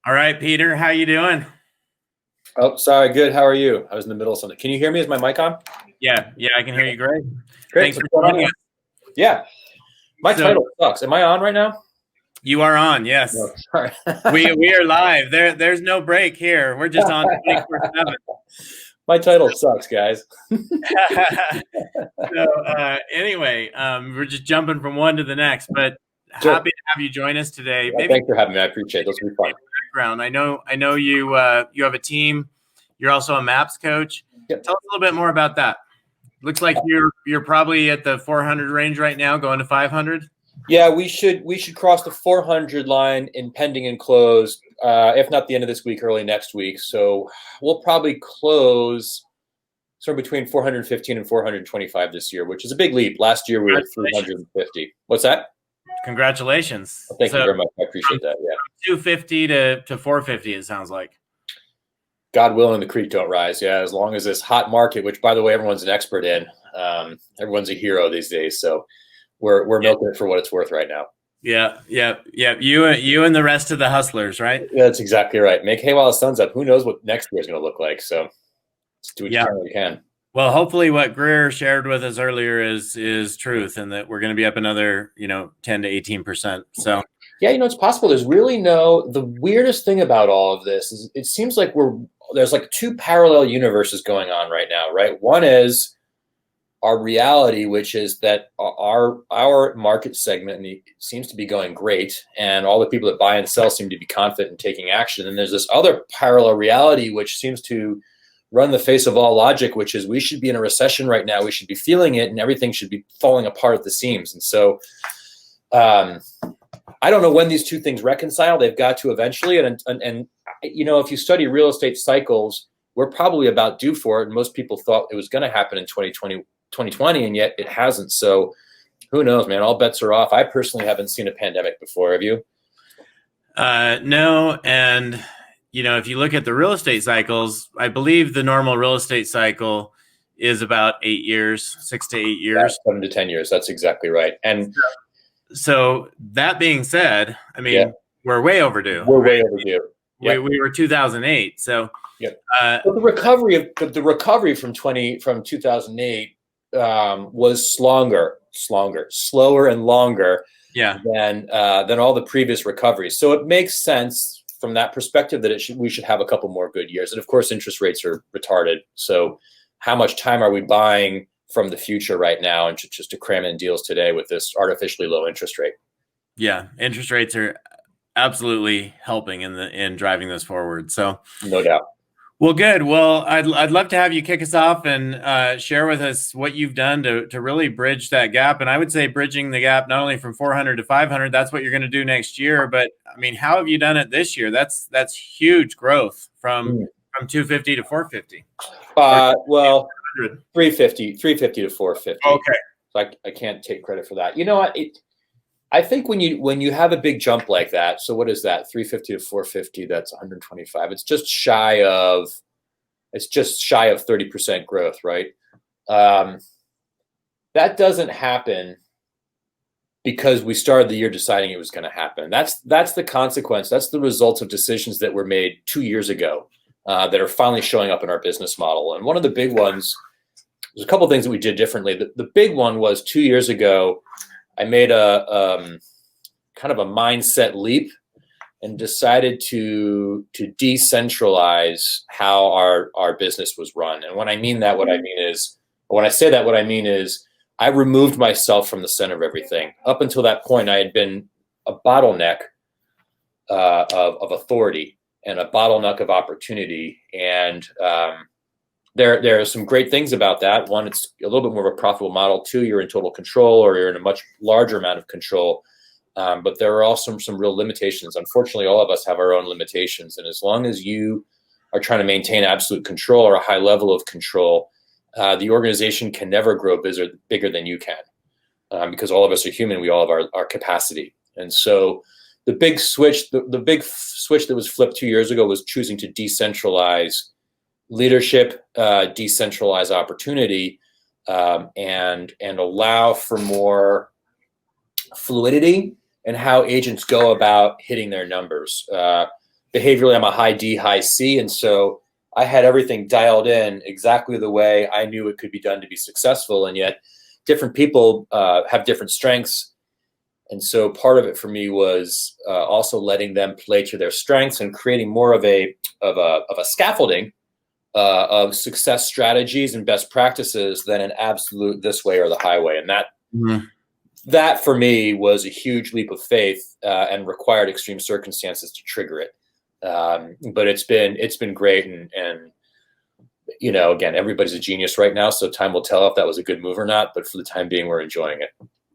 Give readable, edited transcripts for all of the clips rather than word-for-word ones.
All right, Peter, how you doing? Oh, sorry. Good. How are you? I was in the middle of something. Can you hear me? Is my mic on? Yeah, I can hear you great. Great. Thanks What's for going on joining here? us. Yeah. My So title sucks. Am I on right now? you are on, No. yes. Sorry. We are live. There's no break here. We're just on 24/7. My title sucks, guys. Anyway, we're just jumping from one to the next, but Sure. happy to have you join us today. Yeah, Maybe thanks for having me. I appreciate it. Those will be fun. background. I know you have a team. You're also a maps coach. Yep. Tell us a little bit more about that. Looks like you're probably at the 400 range right now, going to 500. Yeah, we should cross the 400 line in pending and closed, if not the end of this week, early next week. So we'll probably close somewhere between 415 and 425 this year, which is a big leap. Last year we were at Congratulations. 350. What's that? Congratulations. Well, thank you So very much. I from appreciate that. Yeah. 250 to 450, it sounds like. God willing, the creek don't rise. Yeah, as long as this hot market, which by the way, everyone's an expert in, everyone's a hero these days. So we're Yeah, milking it for what it's worth right now. yeah. You and the rest of the hustlers, right? That's exactly right. Make hay while the sun's up. Who knows what next year is going to look like? So let's do what you Yeah. can when you can. Well, hopefully, what Greer shared with us earlier is truth, and that we're going to be up another 10 to 18%. So Yeah, it's possible. The weirdest thing about all of this is it seems like there's like two parallel universes going on right now, right? One is our reality, which is that our market segment seems to be going great, and all the people that buy and sell seem to be confident in taking action. And there's this other parallel reality which seems to run the face of all logic, which is we should be in a recession right now. We should be feeling it, and everything should be falling apart at the seams. And so, I don't know when these two things reconcile. They've got to eventually, and if you study real estate cycles, we're probably about due for it. And most people thought it was going to happen in 2020, and yet it hasn't. So who knows, man? All bets are off. I personally haven't seen a pandemic before. Have you? no, and if you look at the real estate cycles, I believe the normal real estate cycle is about 8 years, 6 to 8 years. Yeah, 7 to 10 years. That's exactly right. And So that being said, I mean, yeah, we're way overdue. we're way overdue. We were 2008. So yeah. But the recovery from 2008 was slower and longer yeah, than all the previous recoveries. So it makes sense from that perspective that we should have a couple more good years. And of course, interest rates are retarded. So how much time are we buying from the future right now and just to cram in deals today with this artificially low interest rate? yeah, interest rates are absolutely helping in driving this forward. So No doubt. well, good. Well, I'd love to have you kick us off and share with us what you've done to really bridge that gap. And I would say bridging the gap not only from 400 to 500. That's what you're going to do next year. But I mean, how have you done it this year? That's huge growth from 250 to 450. Well, 350 to 450. Okay. So I can't take credit for that. You know what? I think when you have a big jump like that, so what is that? 350 to 450, that's 125. It's just shy of 30% growth, right? That doesn't happen because we started the year deciding it was going to happen. That's the consequence. That's the result of decisions that were made 2 years ago that are finally showing up in our business model. And one of the big ones, there's a couple of things that we did differently. The big one was 2 years ago, I made a kind of a mindset leap and decided to decentralize how our business was run. And when I mean that, what I mean is I removed myself from the center of everything. Up until that point, I had been a bottleneck of authority and a bottleneck of opportunity. And there are some great things about that. One, it's a little bit more of a profitable model. Two, you're in total control, or you're in a much larger amount of control. But there are also some real limitations. Unfortunately, all of us have our own limitations. And as long as you are trying to maintain absolute control or a high level of control, the organization can never grow bigger than you can, because all of us are human. We all have our capacity. And so the big switch that was flipped 2 years ago was choosing to decentralize leadership, decentralize opportunity, and allow for more fluidity in how agents go about hitting their numbers. behaviorally, I'm a high D, high C. And so I had everything dialed in exactly the way I knew it could be done to be successful. And yet different people have different strengths. And so part of it for me was also letting them play to their strengths and creating more of a scaffolding of success strategies and best practices than an absolute this way or the highway. And that for me was a huge leap of faith and required extreme circumstances to trigger it. But it's been great. And you know, again, everybody's a genius right now, so time will tell if that was a good move or not. But for the time being, we're enjoying it.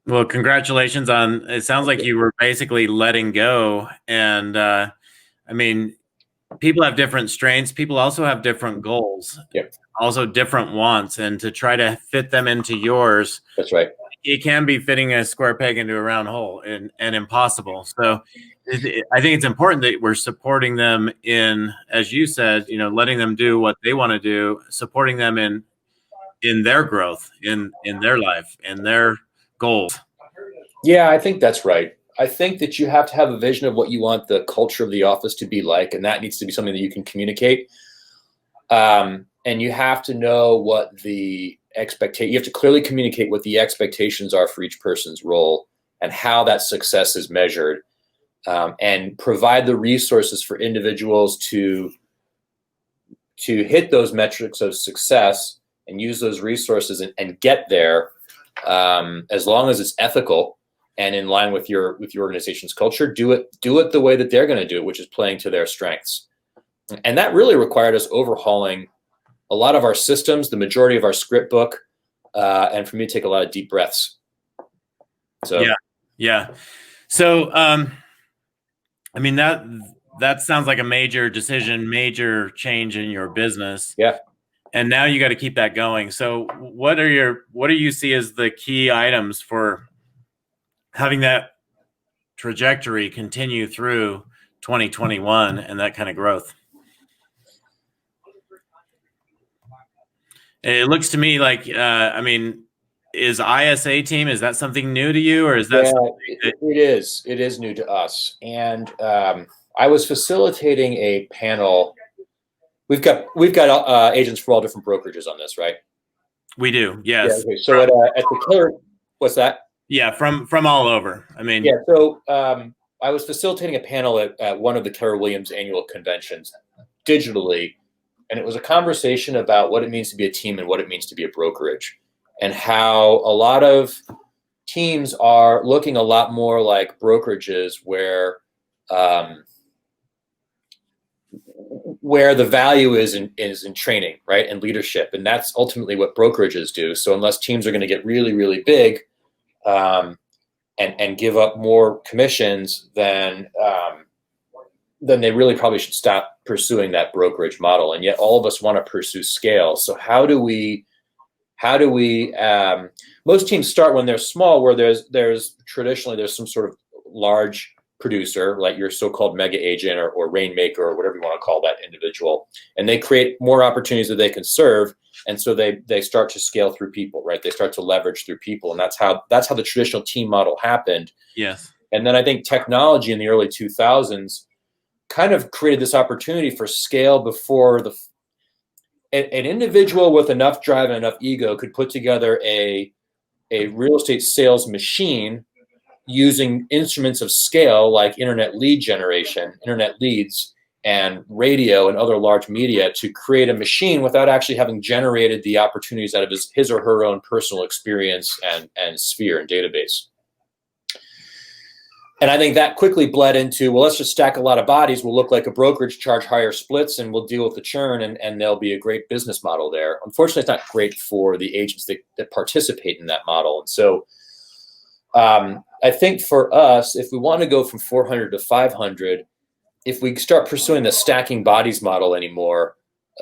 Well, congratulations on, it sounds like you were basically letting go. And I mean, people have different strengths. People also have different goals, also different wants, and to try to fit them into yours. That's right. It can be fitting a square peg into a round hole and impossible. So I think it's important that we're supporting them in, as you said, you know, letting them do what they want to do, supporting them in their growth, in their life, in their goals. Yeah, I think that's right. I think that you have to have a vision of what you want the culture of the office to be like, and that needs to be something that you can communicate. And you have to know what the you have to clearly communicate what the expectations are for each person's role and how that success is measured, and provide the resources for individuals to hit those metrics of success and use those resources and get there, as long as it's ethical and in line with your organization's culture. Do it the way that they're going to do it, which is playing to their strengths. And that really required us overhauling a lot of our systems, the majority of our script book, and for me to take a lot of deep breaths. So yeah. So I mean, that sounds like a major decision, major change in your business. Yeah. And now you got to keep that going. So what do you see as the key items for having that trajectory continue through 2021 and that kind of growth? It looks to me like, I mean, is ISA team, is that something new to you, or is that? Yeah, it is new to us. And I was facilitating a panel. We've got agents for all different brokerages on this, right? We do, yes. Yeah, okay. So at the Keller, what's that? Yeah, from all over. I mean, yeah. So I was facilitating a panel at one of the Keller Williams annual conventions digitally, and it was a conversation about what it means to be a team and what it means to be a brokerage, and how a lot of teams are looking a lot more like brokerages, where the value is in training, right, and leadership, and that's ultimately what brokerages do. So unless teams are going to get really, really big, and give up more commissions, then they really probably should stop pursuing that brokerage model. And yet all of us want to pursue scale. So how do we most teams start when they're small, where there's traditionally some sort of large producer, like your so-called mega agent or rainmaker or whatever you want to call that individual, and they create more opportunities that they can serve. And so they start to scale through people, right? They start to leverage through people. And that's how the traditional team model happened. Yes. And then I think technology in the early 2000s kind of created this opportunity for scale before an individual with enough drive and enough ego could put together a real estate sales machine using instruments of scale like internet lead generation, internet leads, and radio and other large media to create a machine without actually having generated the opportunities out of his or her own personal experience and sphere and database. And I think that quickly bled into, well, let's just stack a lot of bodies. We'll look like a brokerage, charge higher splits, and we'll deal with the churn, and there'll be a great business model there. Unfortunately, it's not great for the agents that participate in that model. And so I think for us, if we want to go from 400 to 500, if we start pursuing the stacking bodies model anymore,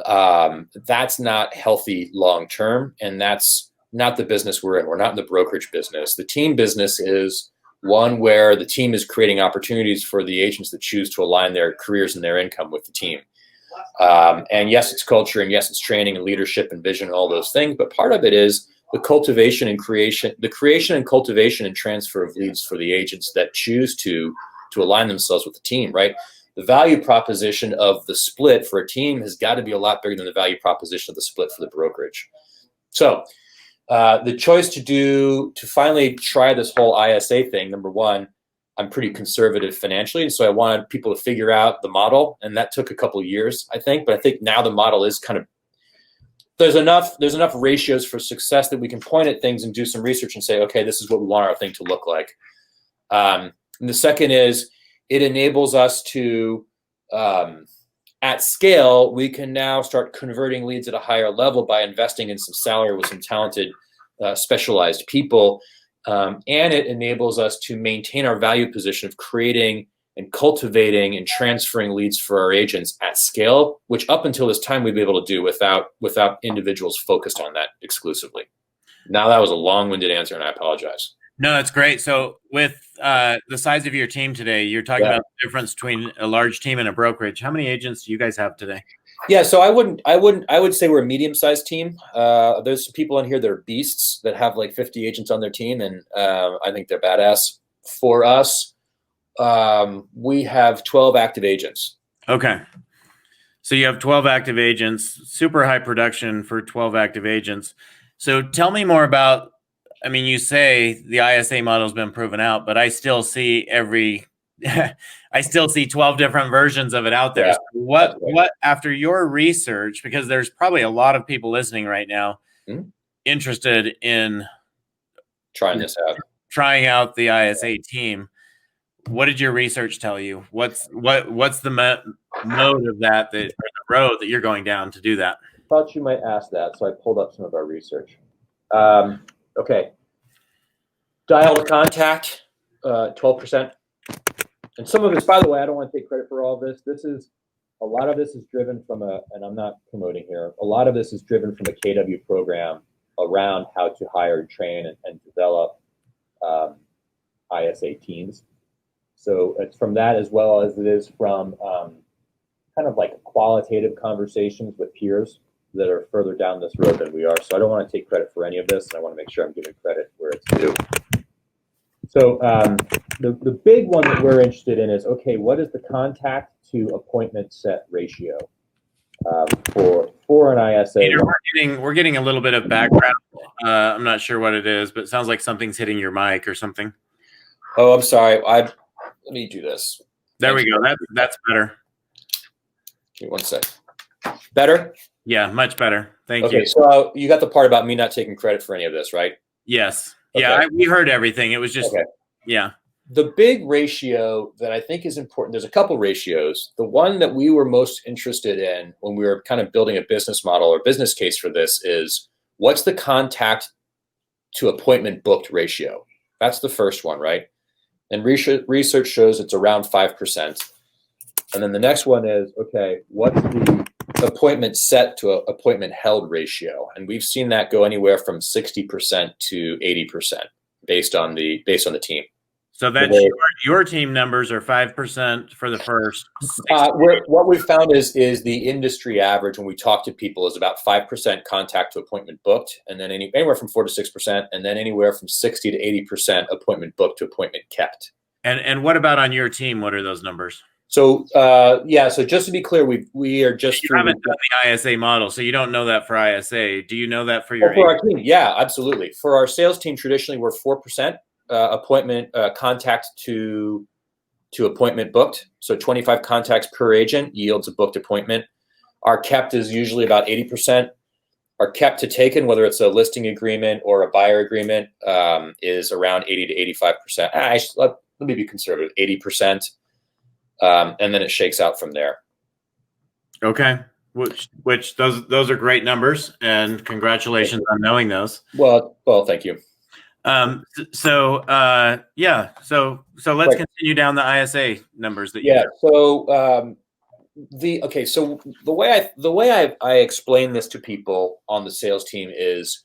that's not healthy long-term, and that's not the business we're in. We're not in the brokerage business. The team business is one where the team is creating opportunities for the agents that choose to align their careers and their income with the team. And yes, it's culture, and yes, it's training and leadership and vision and all those things. But part of it is the creation and cultivation and transfer of leads for the agents that choose to align themselves with the team, right? the value proposition of the split for a team has got to be a lot bigger than the value proposition of the split for the brokerage. So the choice to finally try this whole ISA thing, number one, I'm pretty conservative financially, and so I wanted people to figure out the model, and that took a couple of years, I think. But I think now the model is kind of, there's enough ratios for success that we can point at things and do some research and say, okay, this is what we want our thing to look like. And the second is it enables us to, at scale, we can now start converting leads at a higher level by investing in some salary with some talented, specialized people. And it enables us to maintain our value position of creating and cultivating and transferring leads for our agents at scale, which up until this time we'd be able to do without individuals focused on that exclusively. Now that was a long-winded answer, and I apologize. No, that's great. So with the size of your team today, you're talking about the difference between a large team and a brokerage. How many agents do you guys have today? Yeah, so I would say we're a medium-sized team. There's some people in here that are beasts that have like 50 agents on their team, and I think they're badass. For us, we have 12 active agents. Okay. So you have 12 active agents, super high production for 12 active agents. So tell me more about, I mean, you say the ISA model has been proven out, but I still see I still see 12 different versions of it out there. Yeah, so what after your research, because there's probably a lot of people listening right now interested in trying out the ISA team. What did your research tell you? What's the mode of that, or the road that you're going down to do that? I thought you might ask that, so I pulled up some of our research. Okay. Dial to contact, 12%. And some of this, by the way, I don't want to take credit for all of this. A lot of this is driven from and I'm not promoting here, a lot of this is driven from a KW program around how to hire, train, and develop ISA teams. So it's from that, as well as it is from kind of like qualitative conversations with peers that are further down this road than we are. So I don't want to take credit for any of this, and I want to make sure I'm giving credit where it's due. So the big one that we're interested in is, okay, what is the contact to appointment set ratio for an ISA? Peter, we're getting a little bit of background. I'm not sure what it is, but it sounds like something's hitting your mic or something. Oh, I'm sorry. Let me do this. There we go. That's better. Give me one sec. Better? Yeah, much better. Thank you. Okay, so you got the part about me not taking credit for any of this, right? Yes. Okay. Yeah, we heard everything. It was just, yeah. The big ratio that I think is important, there's a couple ratios. The one that we were most interested in when we were kind of building a business model or business case for this is, what's the contact to appointment booked ratio? That's the first one, right? And research shows it's around 5%. And then the next one is, okay, what's the appointment set to appointment held ratio? And we've seen that go anywhere from 60% to 80% based on the team. So that's your team numbers are 5% for the first. What we've found is the industry average when we talk to people is about 5% contact to appointment booked, and then anywhere from 4 to 6%, and then anywhere from 60 to 80% appointment booked to appointment kept. And what about on your team? What are those numbers? So so just to be clear, we are just you haven't done the ISA model, so you don't know that for ISA. Do you know that for your our team? Yeah, absolutely. For our sales team, traditionally we're 4%. Appointment contact to appointment booked. So 25 contacts per agent yields a booked appointment. Our kept is usually about 80%. Our kept to taken, whether it's a listing agreement or a buyer agreement, is around 80 to 85%. Let me be conservative, 80%. And then it shakes out from there. Okay. Which those are great numbers, and congratulations on knowing those. Well, thank you. So let's continue down the ISA numbers that you have. So the way I explain this to people on the sales team is,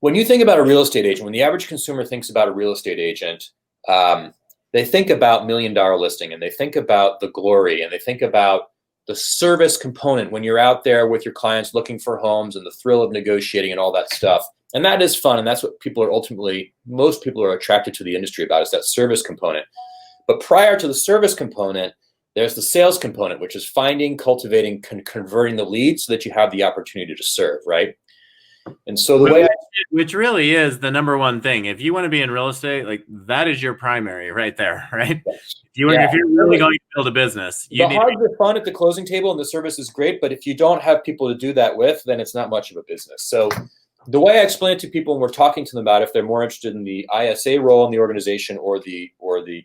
when you think about a real estate agent, when the average consumer thinks about a real estate agent, they think about $1 million listing, and they think about the glory, and they think about the service component when you're out there with your clients looking for homes, and the thrill of negotiating and all that stuff. And that is fun, and that's what most people are attracted to the industry about, is that service component. But prior to the service component, There's the sales component, which is finding, cultivating, converting the leads so that you have the opportunity to serve, right? And so the way which really is the number one thing. If you want to be in real estate, like that is your primary right there, right? If you're really going to build a business, the hard are fun at the closing table and the service is great, but if you don't have people to do that with, then it's not much of a business. So the way I explain it to people when we're talking to them about if they're more interested in the ISA role in the organization or the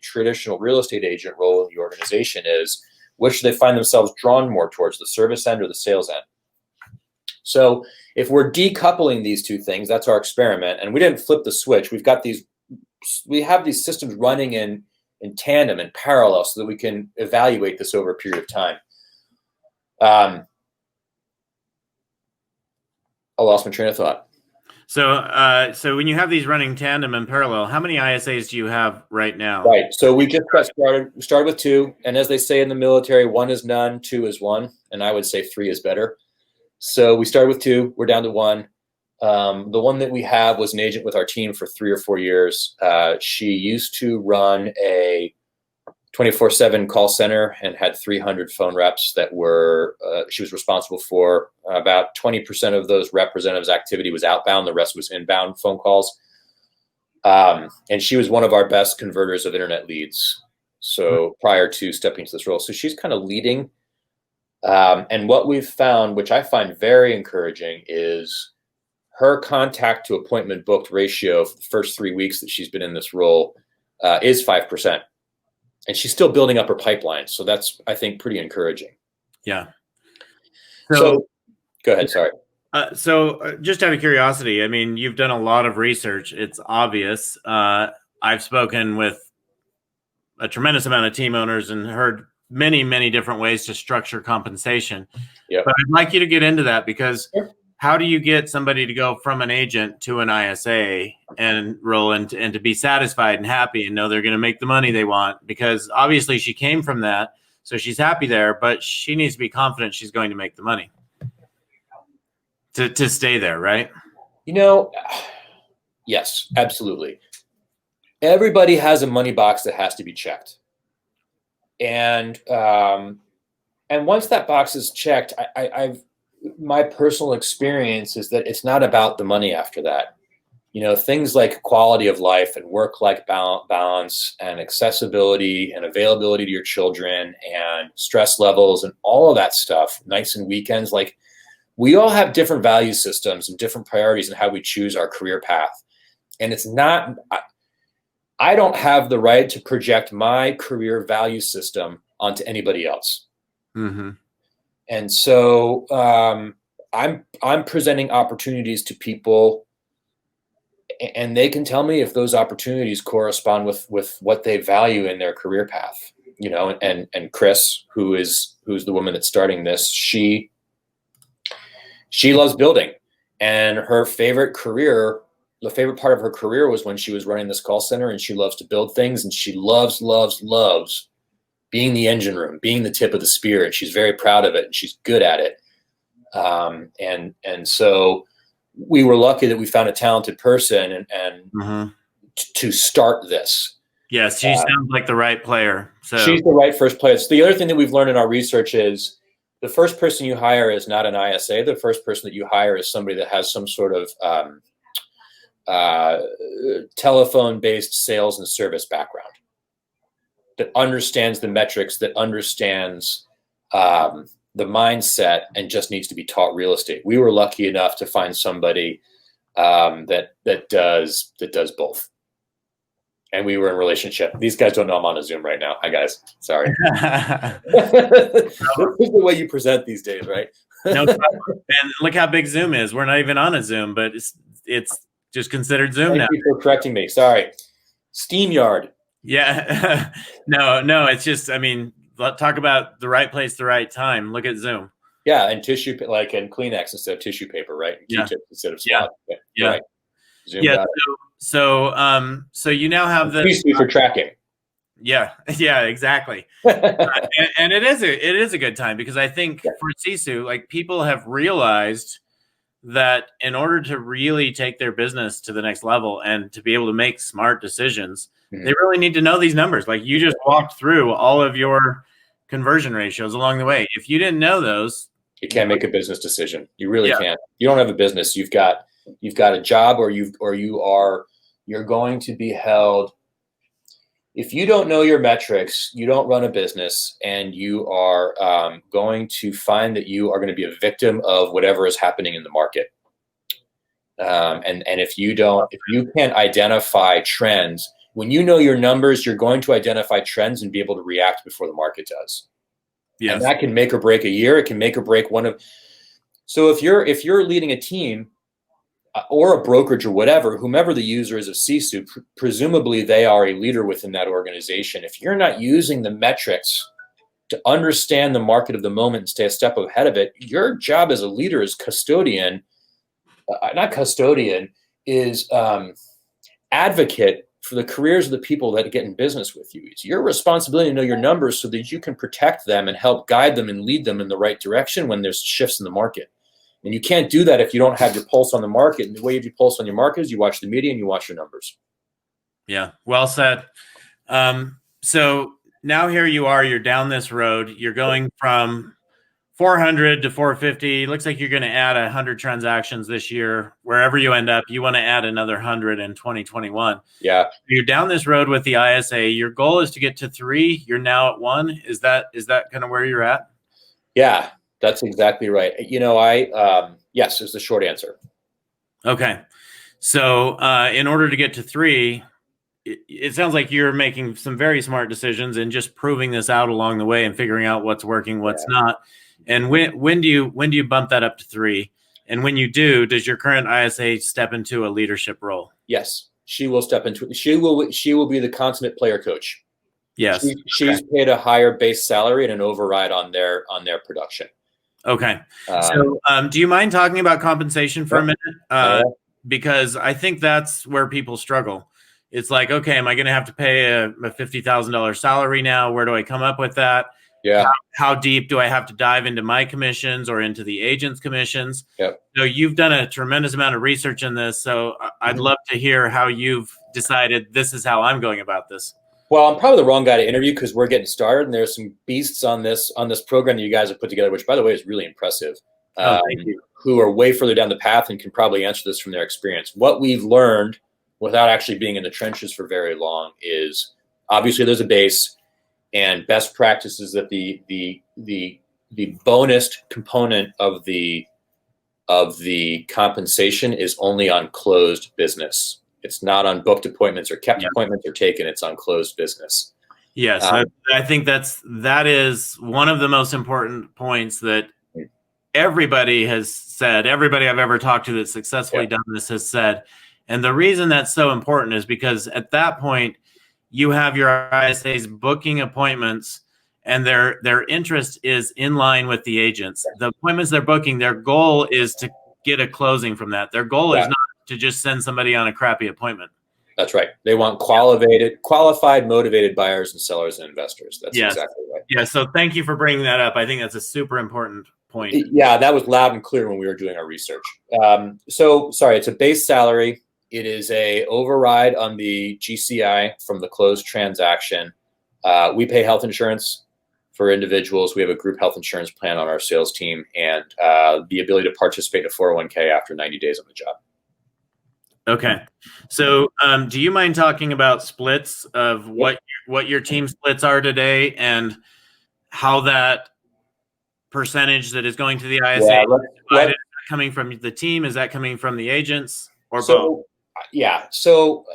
traditional real estate agent role in the organization is, which they find themselves drawn more towards, the service end or the sales end. So if we're decoupling these two things, that's our experiment, and we didn't flip the switch. We have these systems running in tandem, in parallel, so that we can evaluate this over a period of time. I lost my train of thought. So when you have these running tandem and parallel, how many ISAs do you have right now? Right. So we just got started. We started with 2, and as they say in the military, 1 is none, 2 is 1, and I would say 3 is better. So we started with 2. We're down to 1. The one that we have was an agent with our team for 3 or 4 years. She used to run a 24/7 call center and had 300 phone reps that were she was responsible for. About 20% of those representatives' activity was outbound. The rest was inbound phone calls. And she was one of our best converters of internet leads. So prior to stepping into this role, so she's kind of leading. And what we've found, which I find very encouraging, is her contact to appointment booked ratio for the first 3 weeks that she's been in this role is 5%. And she's still building up her pipeline. So that's, I think, pretty encouraging. Yeah. So go ahead. Sorry. So just out of curiosity, I mean, you've done a lot of research. It's obvious. I've spoken with a tremendous amount of team owners and heard many, many different ways to structure compensation. Yep. But I'd like you to get into that, because how do you get somebody to go from an agent to an ISA and roll and to be satisfied and happy and know they're going to make the money they want? Because obviously she came from that, so she's happy there, but she needs to be confident she's going to make the money to stay there, right? Yes, absolutely. Everybody has a money box that has to be checked. And once that box is checked, my personal experience is that it's not about the money after that. Things like quality of life and work-life balance and accessibility and availability to your children and stress levels and all of that stuff, nights and weekends, like we all have different value systems and different priorities in how we choose our career path. And it's not, I don't have the right to project my career value system onto anybody else. Mm-hmm. And so I'm presenting opportunities to people, and they can tell me if those opportunities correspond with what they value in their career path. And Chris, who's the woman that's starting this, she loves building, and her favorite career, the favorite part of her career was when she was running this call center, and she loves to build things, and she loves being the engine room, being the tip of the spear, and she's very proud of it, and she's good at it. And so we were lucky that we found a talented person and to start this. Yes, she sounds like the right player. So she's the right first player. So the other thing that we've learned in our research is the first person you hire is not an ISA. The first person that you hire is somebody that has some sort of telephone-based sales and service background, that understands the metrics, that understands the mindset, and just needs to be taught real estate. We were lucky enough to find somebody that does both. And we were in relationship. These guys don't know I'm on a Zoom right now. Hi, guys. Sorry. This is the way you present these days, right? No, and look how big Zoom is. We're not even on a Zoom, but it's just considered Zoom now. Thank you for correcting me. Sorry. SteamYard. Yeah. No, it's just, I mean, talk about the right place, the right time. Look at Zoom. Yeah, and tissue, and Kleenex instead of tissue paper, right? Q-tips instead of swab. Yeah. Right. Zoom. Yeah. So you now have the for tracking. Yeah, exactly. And it is a good time, because I think for Sisu, like, people have realized that in order to really take their business to the next level and to be able to make smart decisions, they really need to know these numbers. Like you just walked through all of your conversion ratios along the way. If you didn't know those, you can't make a business decision. You really can't. You don't have a business. You've got a job, or you're going to be held. If you don't know your metrics, you don't run a business, and you are going to find that you are going to be a victim of whatever is happening in the market. And if you can't identify trends, when you know your numbers, you're going to identify trends and be able to react before the market does. Yes. And that can make or break a year. It can make or break one of. So if you're leading a team or a brokerage or whatever, whomever the user is of CSU, presumably they are a leader within that organization. If you're not using the metrics to understand the market of the moment and stay a step ahead of it, your job as a leader is advocate for the careers of the people that get in business with you. It's your responsibility to know your numbers so that you can protect them and help guide them and lead them in the right direction when there's shifts in the market. And you can't do that if you don't have your pulse on the market. And the way you pulse on your market is you watch the media and you watch your numbers. Yeah, well said. So now here you are, you're down this road. You're going from 400 to 450. Looks like you're going to add 100 transactions this year. Wherever you end up, you want to add another 100 in 2021. Yeah. You're down this road with the ISA. Your goal is to get to 3. You're now at 1. Is that kind of where you're at? Yeah. That's exactly right. Yes, is the short answer. Okay. So in order to get to 3, it sounds like you're making some very smart decisions and just proving this out along the way and figuring out what's working, what's not. And when do you bump that up to 3? And when you do, does your current ISA step into a leadership role? Yes, she will step into it. She will be the consummate player coach. Yes. She's paid a higher base salary and an override on their production. Okay. So do you mind talking about compensation for a minute? Because I think that's where people struggle. It's like, okay, am I going to have to pay a $50,000 salary now? Where do I come up with that? Yeah. How deep do I have to dive into my commissions or into the agent's commissions? Yep. So you've done a tremendous amount of research in this. So I'd love to hear how you've decided this is how I'm going about this. Well, I'm probably the wrong guy to interview because we're getting started, and there's some beasts on this program that you guys have put together, which, by the way, is really impressive. Thank you. Who are way further down the path and can probably answer this from their experience. What we've learned, without actually being in the trenches for very long, is obviously there's a base, and best practices that the bonus component of the compensation is only on closed business. It's not on booked appointments or kept appointments or taken. It's on closed business. Yes, I think that is one of the most important points that everybody has said. Everybody I've ever talked to that's successfully done this has said. And the reason that's so important is because at that point, you have your ISAs booking appointments, and their interest is in line with the agents. The appointments they're booking, their goal is to get a closing from that. Their goal is not to just send somebody on a crappy appointment. That's right. They want qualified, motivated buyers and sellers and investors. That's exactly right. Yeah. So thank you for bringing that up. I think that's a super important point. Yeah, that was loud and clear when we were doing our research. So sorry, it's a base salary. It is a override on the GCI from the closed transaction. We pay health insurance for individuals. We have a group health insurance plan on our sales team, and the ability to participate in a 401k after 90 days on the job. Okay. So do you mind talking about splits of what your team splits are today and how that percentage that is going to the ISA is coming from the team? Is that coming from the agents or both? Yeah. So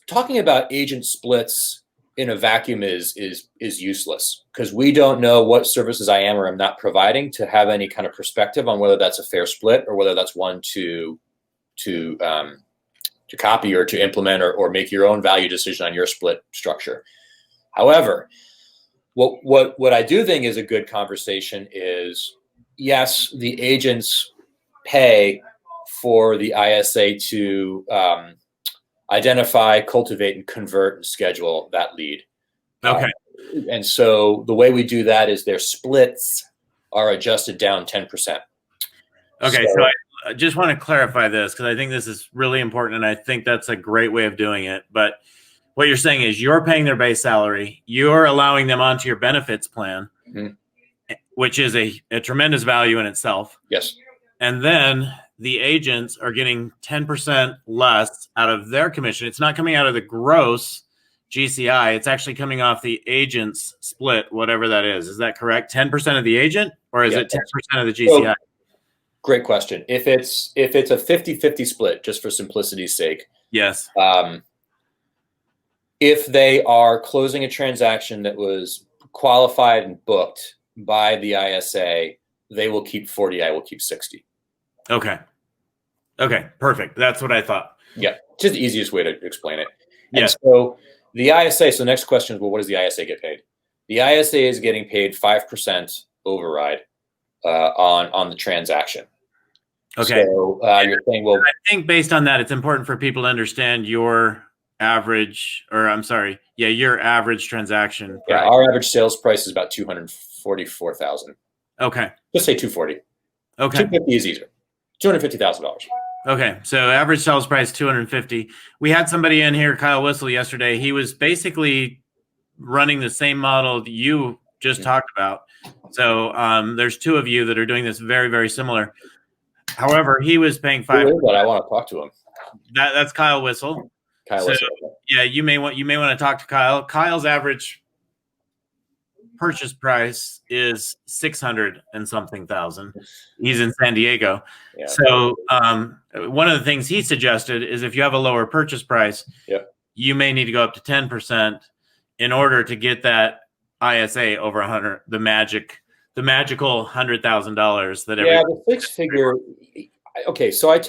talking about agent splits in a vacuum is useless because we don't know what services I am or am not providing to have any kind of perspective on whether that's a fair split or whether that's one to copy or to implement or make your own value decision on your split structure. However, what I do think is a good conversation is, yes, the agents pay for the ISA to identify, cultivate, and convert and schedule that lead. Okay. And so the way we do that is their splits are adjusted down 10%. Okay. So I just want to clarify this because I think this is really important, and I think that's a great way of doing it. But what you're saying is you're paying their base salary, you're allowing them onto your benefits plan, which is a tremendous value in itself. Yes. And then the agents are getting 10% less out of their commission. It's not coming out of the gross GCI. It's actually coming off the agent's split, whatever that is. Is that correct? 10% of the agent, or is it 10% of the GCI? So, great question. If it's a 50-50 split, just for simplicity's sake. Yes. If they are closing a transaction that was qualified and booked by the ISA, they will keep 40. I will keep 60. Okay. Perfect. That's what I thought. Yeah. Just the easiest way to explain it. Yeah. And so the ISA, so the next question is, well, what does the ISA get paid? The ISA is getting paid 5% override on the transaction. Okay. So you're saying, well, I think based on that, it's important for people to understand your average, your average transaction price. Yeah, our average sales price is about $244,000. Okay. Just say 240. Okay. 250 is easier. $250,000. Okay. So average sales price 250. We had somebody in here, Kyle Whistle, yesterday. He was basically running the same model that you just talked about. So there's two of you that are doing this very, very similar. However, he was paying $5. I want to talk to him. That's Kyle Whistle. Whistle. Yeah, you may want to talk to Kyle. Kyle's average purchase price is 600 and something thousand. He's in San Diego. Yeah. So one of the things he suggested is if you have a lower purchase price, you may need to go up to 10% in order to get that ISA over 100, the magical $100,000 that the six figure. Okay, so I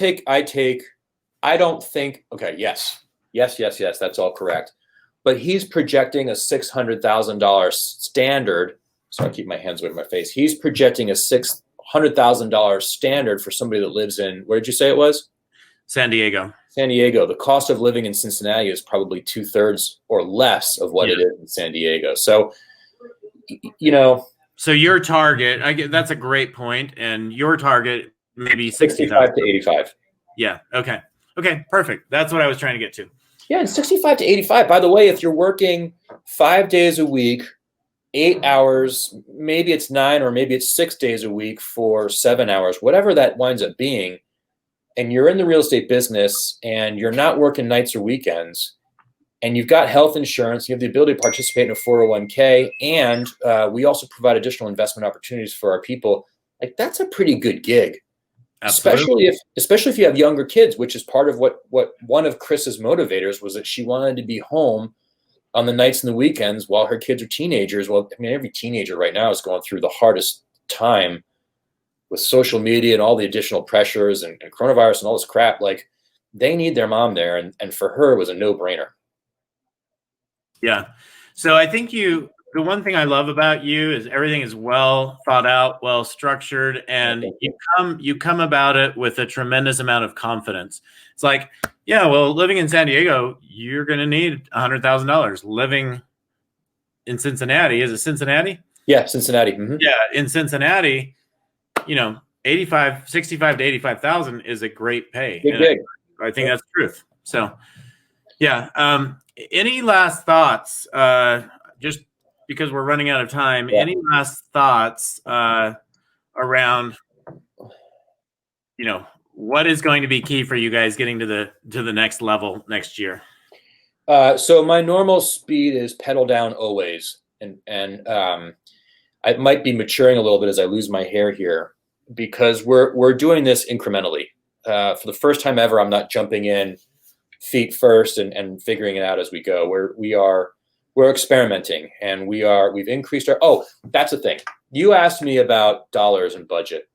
don't think. Okay, yes, that's all correct. But he's projecting a $600,000 standard. So I keep my hands away from my face. He's projecting a $600,000 standard for somebody that lives in, where did you say it was? San Diego. San Diego. The cost of living in Cincinnati is probably 2/3 or less of what it is in San Diego. So, So your target, that's a great point, and your target maybe 65 to 85. Yeah. Okay. Perfect. That's what I was trying to get to. Yeah, and 65 to 85. By the way, if you're working 5 days a week, 8 hours, maybe it's 9 or maybe it's 6 days a week for 7 hours, whatever that winds up being, and you're in the real estate business and you're not working nights or weekends, and you've got health insurance, you have the ability to participate in a 401k, and we also provide additional investment opportunities for our people, like that's a pretty good gig. Absolutely. Especially if you have younger kids, which is part of what one of Chris's motivators was, that she wanted to be home on the nights and the weekends while her kids are teenagers. Well, I mean, every teenager right now is going through the hardest time with social media and all the additional pressures and coronavirus and all this crap. Like, they need their mom there, and for her it was a no-brainer. Yeah. So I think the one thing I love about you is everything is well thought out, well structured, and you come about it with a tremendous amount of confidence. It's like, living in San Diego, you're going to need $100,000. Living in Cincinnati, is it Cincinnati? Yeah, Cincinnati. Mm-hmm. Yeah, in Cincinnati, 65 to 85,000 is a great pay. Big. I think that's the truth. So, yeah. Any last thoughts? Just because we're running out of time, any last thoughts around, what is going to be key for you guys getting to the next level next year? So my normal speed is pedal down always, and I might be maturing a little bit as I lose my hair here, because we're doing this incrementally. For the first time ever, I'm not jumping in feet first and figuring it out as we go. We're experimenting, and we've increased our. Oh, that's the thing. You asked me about dollars and budget.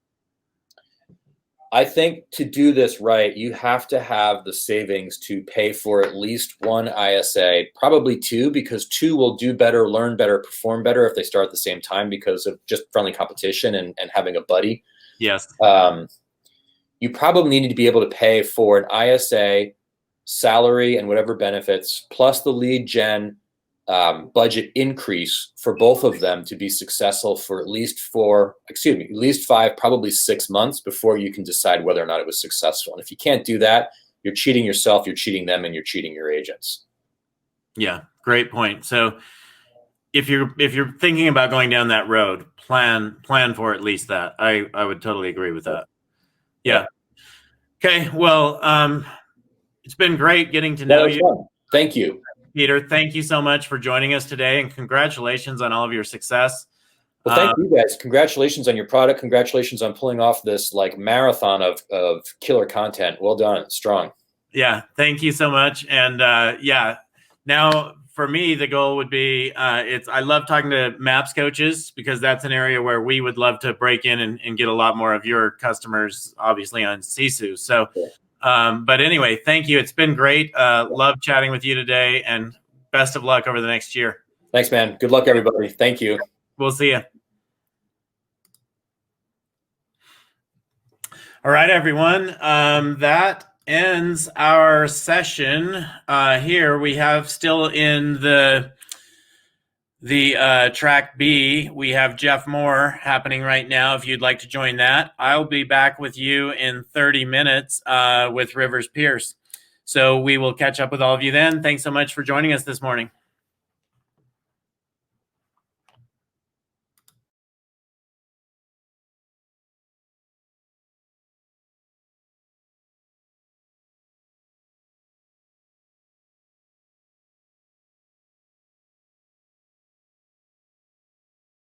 I think to do this right, you have to have the savings to pay for at least one ISA, probably two, because two will do better, learn better, perform better if they start at the same time because of just friendly competition and having a buddy. Yes. You probably need to be able to pay for an ISA, salary, and whatever benefits, plus the lead gen budget increase for both of them to be successful for at least 5, probably 6 months before you can decide whether or not it was successful. And if you can't do that, you're cheating yourself, you're cheating them, and you're cheating your agents. Yeah, great point. So if you're thinking about going down that road, plan for at least that. I would totally agree with that. Yeah. Okay. Well, it's been great getting to know you. Fun. Thank you, Peter. Thank you so much for joining us today, and congratulations on all of your success. Well, thank you guys. Congratulations on your product. Congratulations on pulling off this like marathon of killer content. Well done. Strong. Yeah. Thank you so much. And yeah, now for me, the goal would be I love talking to maps coaches because that's an area where we would love to break in and get a lot more of your customers, obviously on Sisu. So, but anyway, thank you. It's been great. Love chatting with you today, and best of luck over the next year. Thanks, man. Good luck, everybody. Thank you. We'll see you. All right, everyone. That ends our session here. We have still in the track B, we have Jeff Moore happening right now. If you'd like to join that, I'll be back with you in 30 minutes with Rivers Pierce. So we will catch up with all of you then. Thanks so much for joining us this morning.